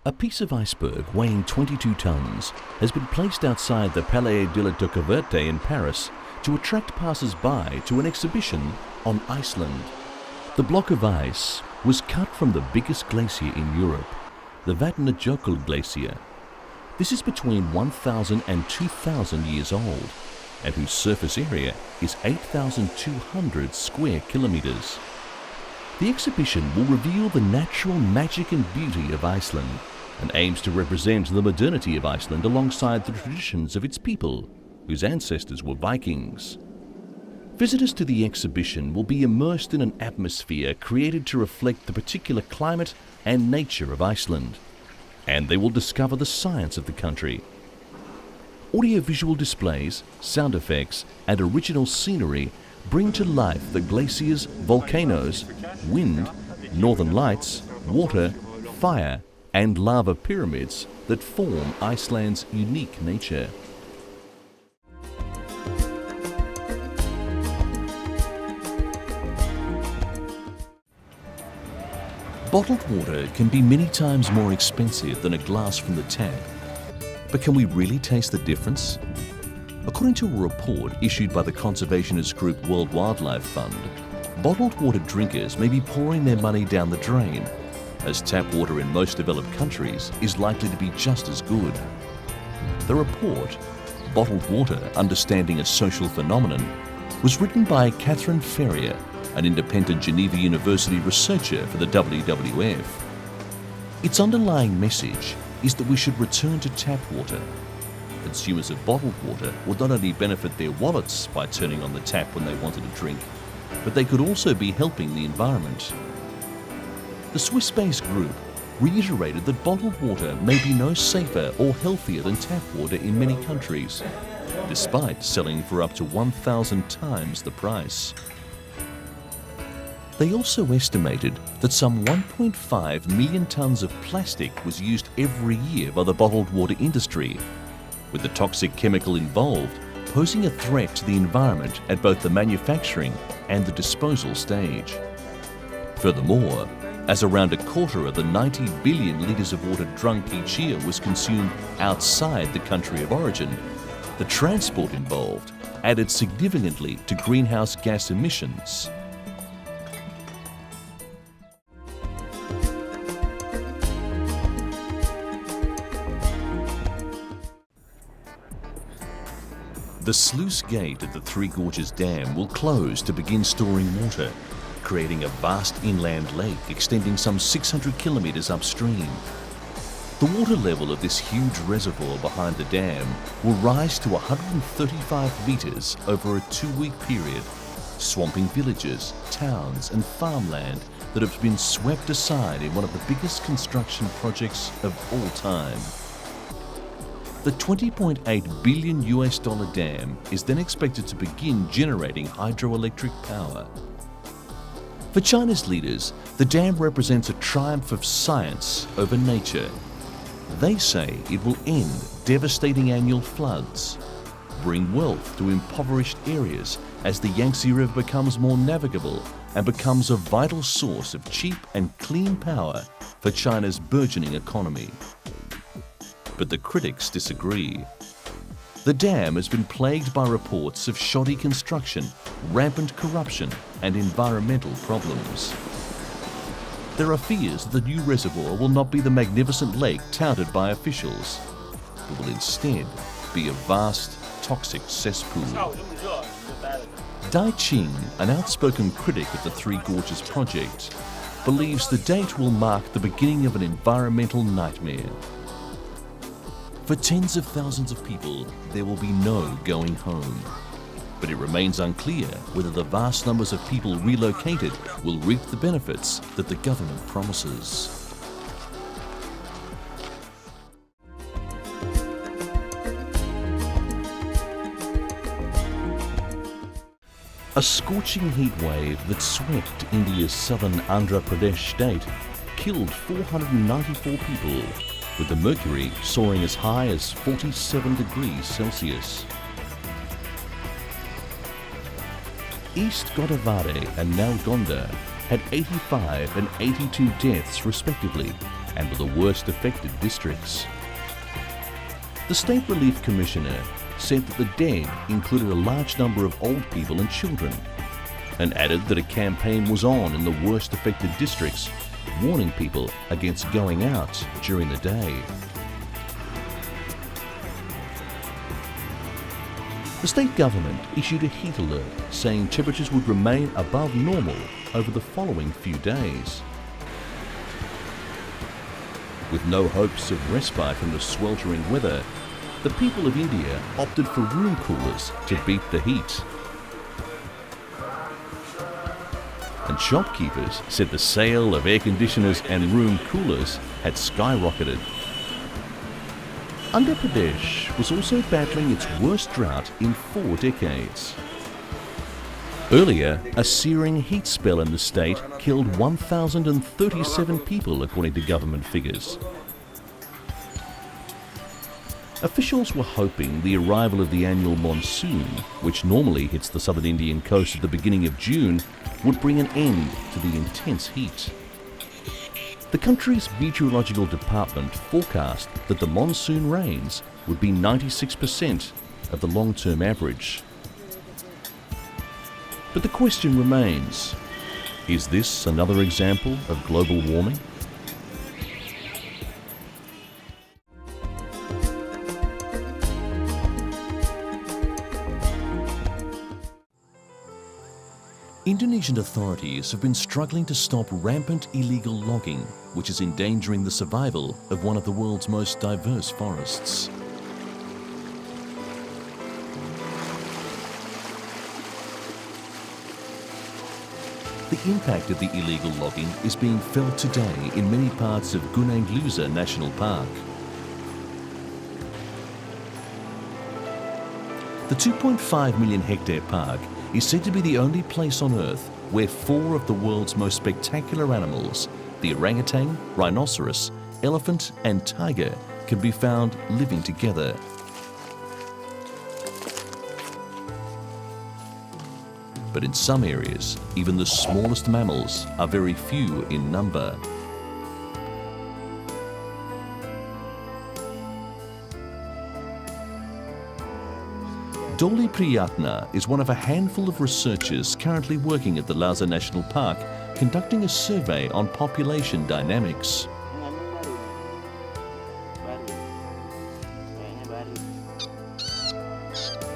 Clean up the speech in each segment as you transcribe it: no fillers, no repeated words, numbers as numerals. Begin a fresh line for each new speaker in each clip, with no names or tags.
A piece of iceberg weighing 22 tons has been placed outside the Palais de la Découverte in Paris to attract passers-by to an exhibition on Iceland. The block of ice was cut from the biggest glacier in Europe, the Vatnajökull Glacier. This is between 1,000 and 2,000 years old, and whose surface area is 8,200 square kilometers. The exhibition will reveal the natural magic and beauty of Iceland and aims to represent the modernity of Iceland alongside the traditions of its people, whose ancestors were Vikings. Visitors to the exhibition will be immersed in an atmosphere created to reflect the particular climate and nature of Iceland, and they will discover the science of the country. Audiovisual displays, sound effects, and original scenery bring to life the glaciers, volcanoes, wind, northern lights, water, fire, and lava pyramids that form Iceland's unique nature. Bottled water can be many times more expensive than a glass from the tap. But can we really taste the difference? According to a report issued by the conservationist group World Wildlife Fund, bottled water drinkers may be pouring their money down the drain, as tap water in most developed countries is likely to be just as good. The report, Bottled Water: Understanding a Social Phenomenon, was written by Catherine Ferrier, an independent Geneva University researcher for the WWF. Its underlying message is that we should return to tap water. Consumers of bottled water would not only benefit their wallets by turning on the tap when they wanted a drink, but they could also be helping the environment. The Swiss-based group reiterated that bottled water may be no safer or healthier than tap water in many countries, despite selling for up to 1,000 times the price. They also estimated that some 1.5 million tons of plastic was used every year by the bottled water industry, with the toxic chemical involved posing a threat to the environment at both the manufacturing and the disposal stage. Furthermore, as around a quarter of the 90 billion litres of water drunk each year was consumed outside the country of origin, the transport involved added significantly to greenhouse gas emissions. The sluice gate at the Three Gorges Dam will close to begin storing water, creating a vast inland lake extending some 600 kilometres upstream. The water level of this huge reservoir behind the dam will rise to 135 metres over a 2-week period, swamping villages, towns and farmland that have been swept aside in one of the biggest construction projects of all time. The $20.8 billion dam is then expected to begin generating hydroelectric power. For China's leaders, the dam represents a triumph of science over nature. They say it will end devastating annual floods, bring wealth to impoverished areas as the Yangtze River becomes more navigable and becomes a vital source of cheap and clean power for China's burgeoning economy. But the critics disagree. The dam has been plagued by reports of shoddy construction, rampant corruption, and environmental problems. There are fears that the new reservoir will not be the magnificent lake touted by officials, but will instead be a vast, toxic cesspool. Dai Qing, an outspoken critic of the Three Gorges project, believes the date will mark the beginning of an environmental nightmare. For tens of thousands of people, there will be no going home. But it remains unclear whether the vast numbers of people relocated will reap the benefits that the government promises. A scorching heat wave that swept India's southern Andhra Pradesh state killed 494 people, with the mercury soaring as high as 47 degrees Celsius. East Godavari and Nalgonda had 85 and 82 deaths respectively, and were the worst affected districts. The State Relief Commissioner said that the dead included a large number of old people and children, and added that a campaign was on in the worst affected districts, warning people against going out during the day. The state government issued a heat alert saying temperatures would remain above normal over the following few days. With no hopes of respite from the sweltering weather, the people of India opted for room coolers to beat the heat. And shopkeepers said the sale of air conditioners and room coolers had skyrocketed. Andhra Pradesh was also battling its worst drought in 4 decades. Earlier, a searing heat spell in the state killed 1,037 people according to government figures. Officials were hoping the arrival of the annual monsoon, which normally hits the southern Indian coast at the beginning of June, would bring an end to the intense heat. The country's meteorological department forecast that the monsoon rains would be 96% of the long-term average. But the question remains, is this another example of global warming? Indonesian authorities have been struggling to stop rampant illegal logging, which is endangering the survival of one of the world's most diverse forests. The impact of the illegal logging is being felt today in many parts of Gunung Luza National Park. The 2.5 million hectare park is said to be the only place on Earth where 4 of the world's most spectacular animals, the orangutan, rhinoceros, elephant and tiger, can be found living together. But in some areas, even the smallest mammals are very few in number. Dolly Priyatna is one of a handful of researchers currently working at the Lhasa National Park, conducting a survey on population dynamics.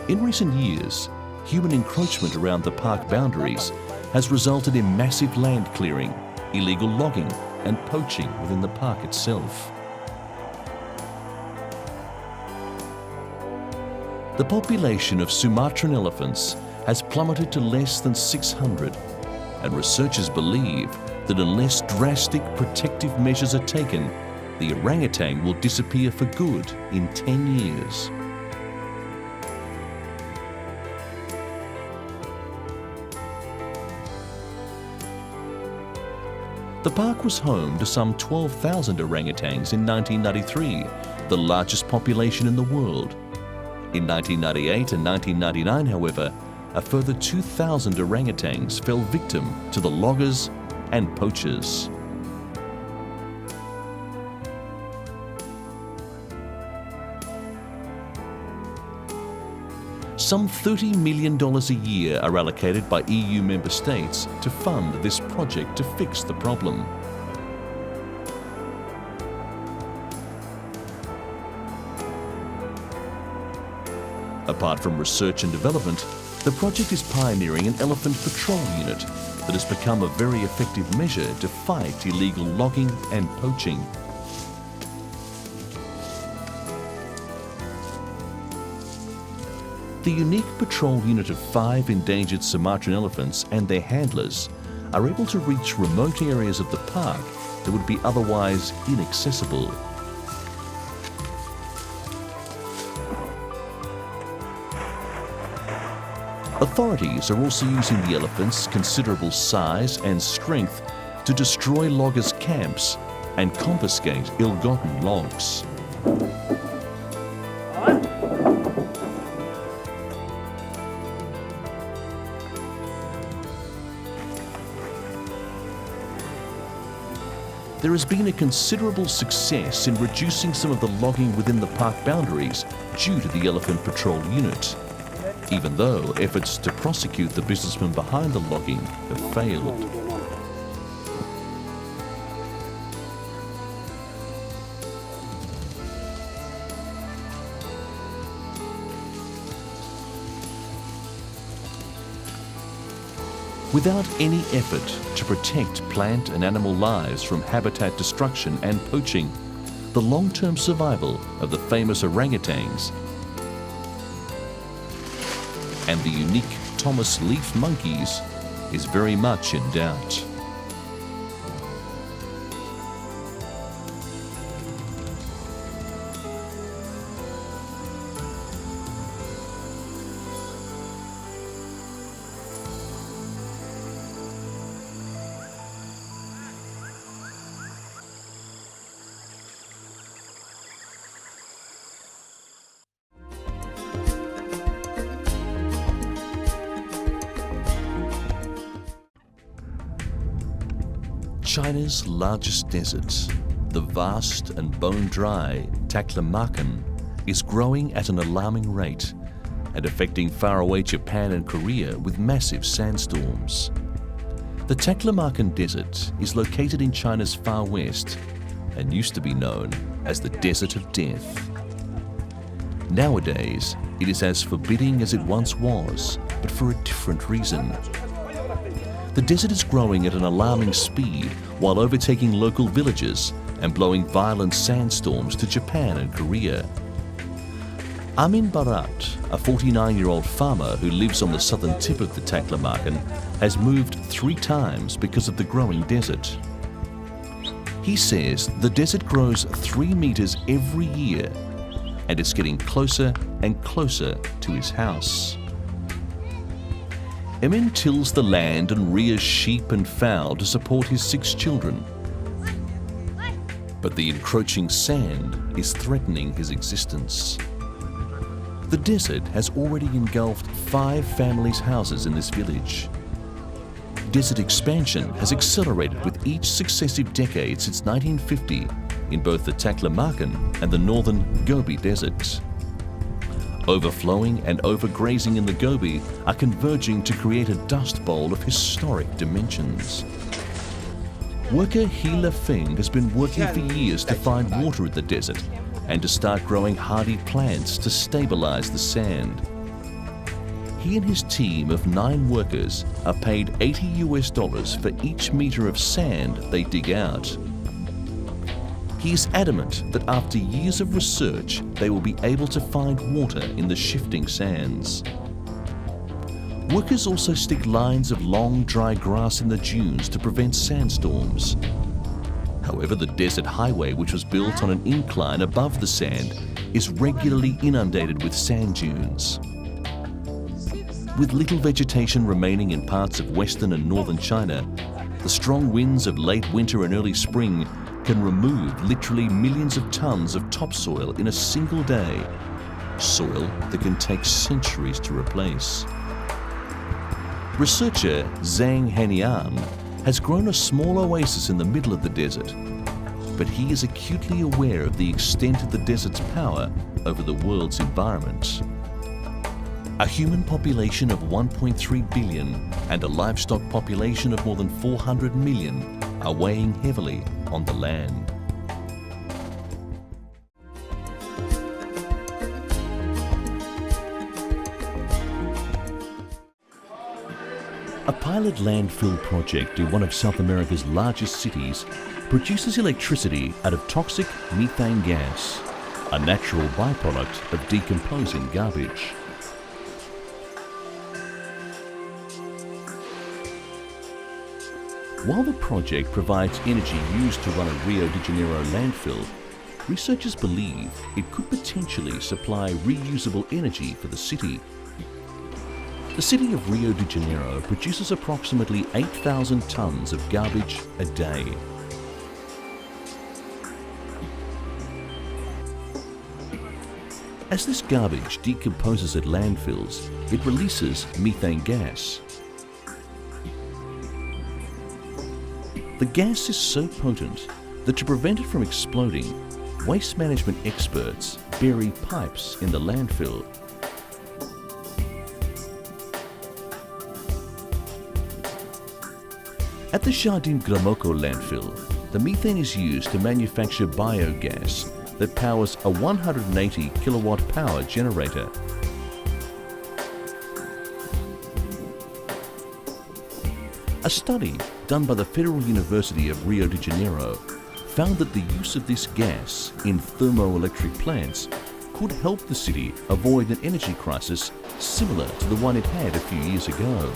In recent years, human encroachment around the park boundaries has resulted in massive land clearing, illegal logging, and poaching within the park itself. The population of Sumatran elephants has plummeted to less than 600, and researchers believe that unless drastic protective measures are taken, the orangutan will disappear for good in 10 years. The park was home to some 12,000 orangutans in 1993, the largest population in the world. In 1998 and 1999, however, a further 2,000 orangutans fell victim to the loggers and poachers. Some $30 million a year are allocated by EU member states to fund this project to fix the problem. Apart from research and development, the project is pioneering an elephant patrol unit that has become a very effective measure to fight illegal logging and poaching. The unique patrol unit of 5 endangered Sumatran elephants and their handlers are able to reach remote areas of the park that would be otherwise inaccessible. Authorities are also using the elephants' considerable size and strength to destroy loggers' camps and confiscate ill-gotten logs. there has been a considerable success in reducing some of the logging within the park boundaries due to the Elephant Patrol Unit, even though efforts to prosecute the businessmen behind the logging have failed. Without any effort to protect plant and animal lives from habitat destruction and poaching, the long-term survival of the famous orangutans and the unique Thomas leaf monkeys is very much in doubt. China's largest desert, the vast and bone-dry Taklamakan, is growing at an alarming rate and affecting faraway Japan and Korea with massive sandstorms. The Taklamakan Desert is located in China's far west and used to be known as the Desert of Death. Nowadays, it is as forbidding as it once was, but for a different reason. The desert is growing at an alarming speed while overtaking local villages and blowing violent sandstorms to Japan and Korea. Amin Barat, a 49-year-old farmer who lives on the southern tip of the Taklamakan, has moved 3 times because of the growing desert. He says the desert grows 3 meters every year and it's getting closer and closer to his house. Emin tills the land and rears sheep and fowl to support his 6 children. But the encroaching sand is threatening his existence. The desert has already engulfed 5 families' houses in this village. Desert expansion has accelerated with each successive decade since 1950 in both the Taklamakan and the northern Gobi deserts. Overflowing and overgrazing in the Gobi are converging to create a dust bowl of historic dimensions. Worker He Lefeng has been working for years to find water in the desert and to start growing hardy plants to stabilize the sand. He and his team of 9 workers are paid $80 for each meter of sand they dig out. He is adamant that after years of research, they will be able to find water in the shifting sands. Workers also stick lines of long, dry grass in the dunes to prevent sandstorms. However, the desert highway, which was built on an incline above the sand, is regularly inundated with sand dunes. With little vegetation remaining in parts of western and northern China, the strong winds of late winter and early spring can remove literally millions of tons of topsoil in a single day, soil that can take centuries to replace. Researcher Zhang Henian has grown a small oasis in the middle of the desert, but he is acutely aware of the extent of the desert's power over the world's environment. A human population of 1.3 billion and a livestock population of more than 400 million are weighing heavily on the land. A pilot landfill project in one of South America's largest cities produces electricity out of toxic methane gas, a natural byproduct of decomposing garbage. While the project provides energy used to run a Rio de Janeiro landfill, researchers believe it could potentially supply reusable energy for the city. The city of Rio de Janeiro produces approximately 8,000 tons of garbage a day. As this garbage decomposes at landfills, it releases methane gas. The gas is so potent that to prevent it from exploding, waste management experts bury pipes in the landfill. At the Jardim Gramaco landfill, the methane is used to manufacture biogas that powers a 180 kilowatt power generator. A study done by the Federal University of Rio de Janeiro found that the use of this gas in thermoelectric plants could help the city avoid an energy crisis similar to the one it had a few years ago.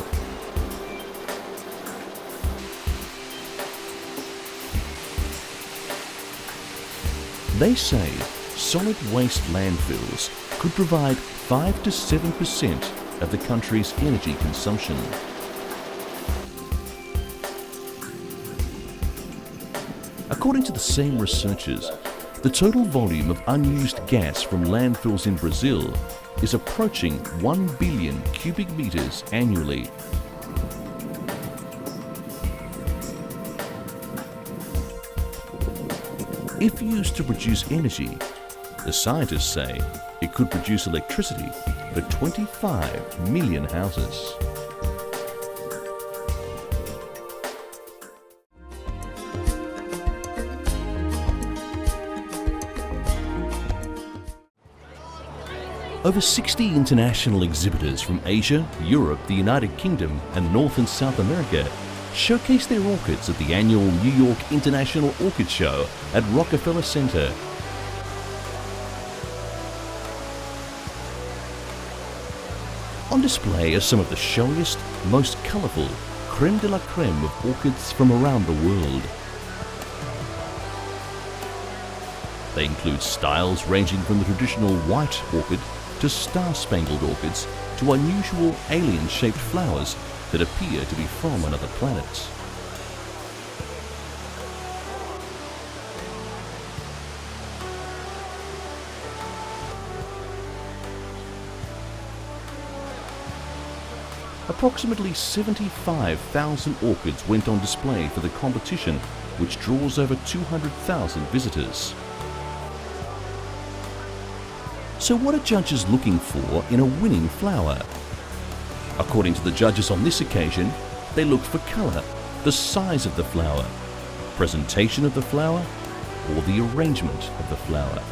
They say solid waste landfills could provide 5 to 7% of the country's energy consumption. According to the same researchers, the total volume of unused gas from landfills in Brazil is approaching 1 billion cubic meters annually. If used to produce energy, the scientists say it could produce electricity for 25 million houses. Over 60 international exhibitors from Asia, Europe, the United Kingdom and North and South America showcase their orchids at the annual New York International Orchid Show at Rockefeller Center. On display are some of the showiest, most colourful creme de la creme of orchids from around the world. They include styles ranging from the traditional white orchid to star-spangled orchids to unusual alien-shaped flowers that appear to be from another planet. Approximately 75,000 orchids went on display for the competition, which draws over 200,000 visitors. So what are judges looking for in a winning flower? According to the judges on this occasion, they looked for colour, the size of the flower, presentation of the flower, or the arrangement of the flower.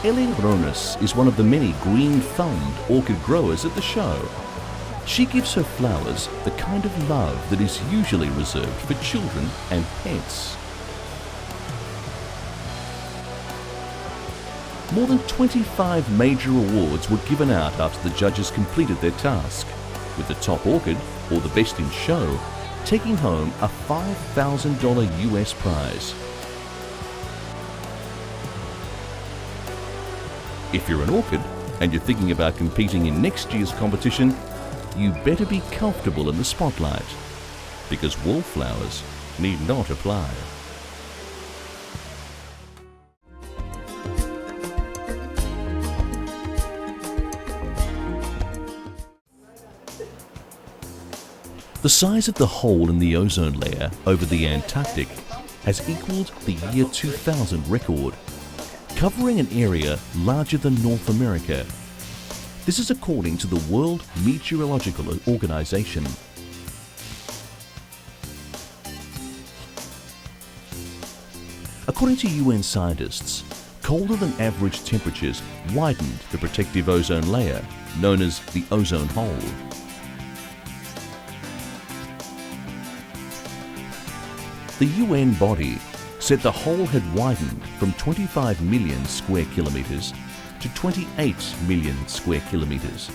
Ellen Ronas is one of the many green-thumbed orchid growers at the show. She gives her flowers the kind of love that is usually reserved for children and pets. More than 25 major awards were given out after the judges completed their task, with the top orchid, or the best in show, taking home a $5,000 US prize. If you're an orchid and you're thinking about competing in next year's competition, you better be comfortable in the spotlight, because wallflowers need not apply. The size of the hole in the ozone layer over the Antarctic has equaled the year 2000 record, covering an area larger than North America. This is according to the World Meteorological Organization. According to UN scientists, colder than average temperatures widened the protective ozone layer, known as the ozone hole. The UN body said the hole had widened from 25 million square kilometres to 28 million square kilometres.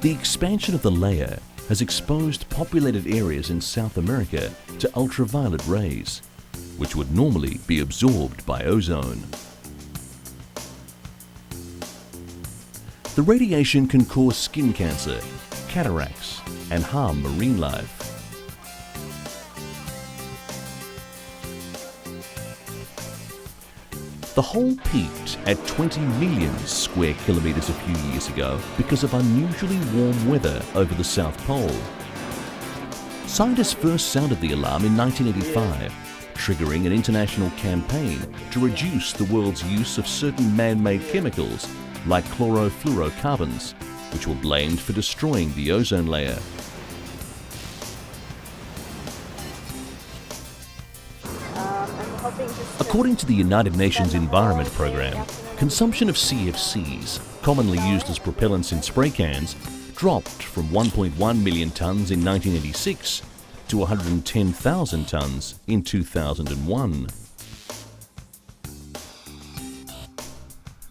The expansion of the layer has exposed populated areas in South America to ultraviolet rays, which would normally be absorbed by ozone. The radiation can cause skin cancer, cataracts, and harm marine life. The hole peaked at 20 million square kilometres a few years ago because of unusually warm weather over the South Pole. Scientists first sounded the alarm in 1985, triggering an international campaign to reduce the world's use of certain man-made chemicals like chlorofluorocarbons, which were blamed for destroying the ozone layer. According to the United Nations Environment Programme, consumption of CFCs, commonly used as propellants in spray cans, dropped from 1.1 million tonnes in 1986 to 110,000 tonnes in 2001.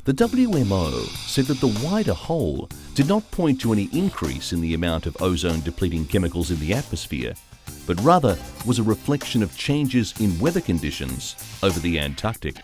The WMO said that the wider hole did not point to any increase in the amount of ozone-depleting chemicals in the atmosphere, but rather was a reflection of changes in weather conditions over the Antarctic.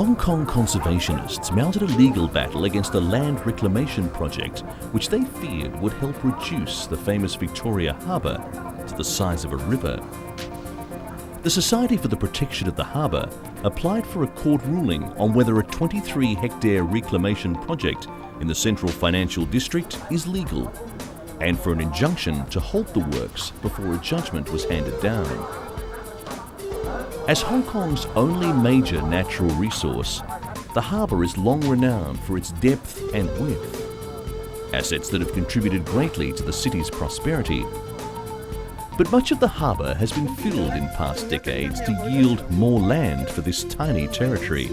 Hong Kong conservationists mounted a legal battle against a land reclamation project which they feared would help reduce the famous Victoria Harbour to the size of a river. The Society for the Protection of the Harbour applied for a court ruling on whether a 23-hectare reclamation project in the Central Financial District is legal, and for an injunction to halt the works before a judgment was handed down. As Hong Kong's only major natural resource, the harbour is long renowned for its depth and width, assets that have contributed greatly to the city's prosperity. But much of the harbour has been filled in past decades to yield more land for this tiny territory.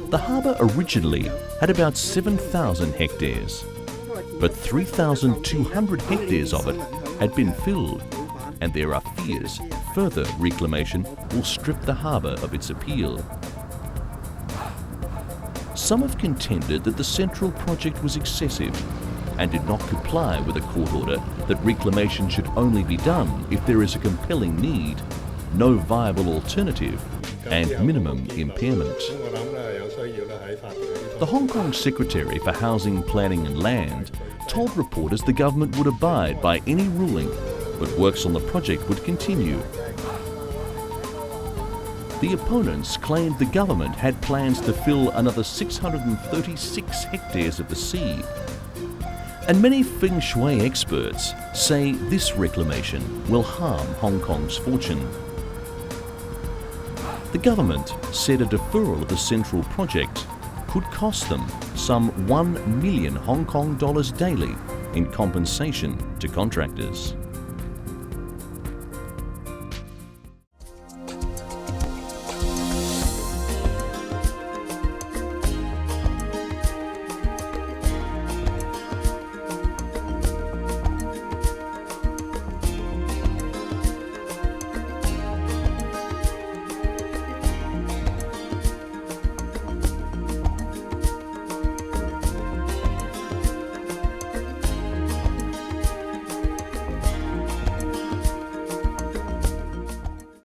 The harbour originally had about 7,000 hectares, but 3,200 hectares of it had been filled, and there are fears further reclamation will strip the harbour of its appeal. Some have contended that the central project was excessive and did not comply with a court order that reclamation should only be done if there is a compelling need, no viable alternative, and minimum impairment. The Hong Kong Secretary for Housing, Planning and Land told reporters the government would abide by any ruling, but works on the project would continue. The opponents claimed the government had plans to fill another 636 hectares of the sea. And many feng shui experts say this reclamation will harm Hong Kong's fortune. The government said a deferral of the central project could cost them some 1 million Hong Kong dollars daily in compensation to contractors.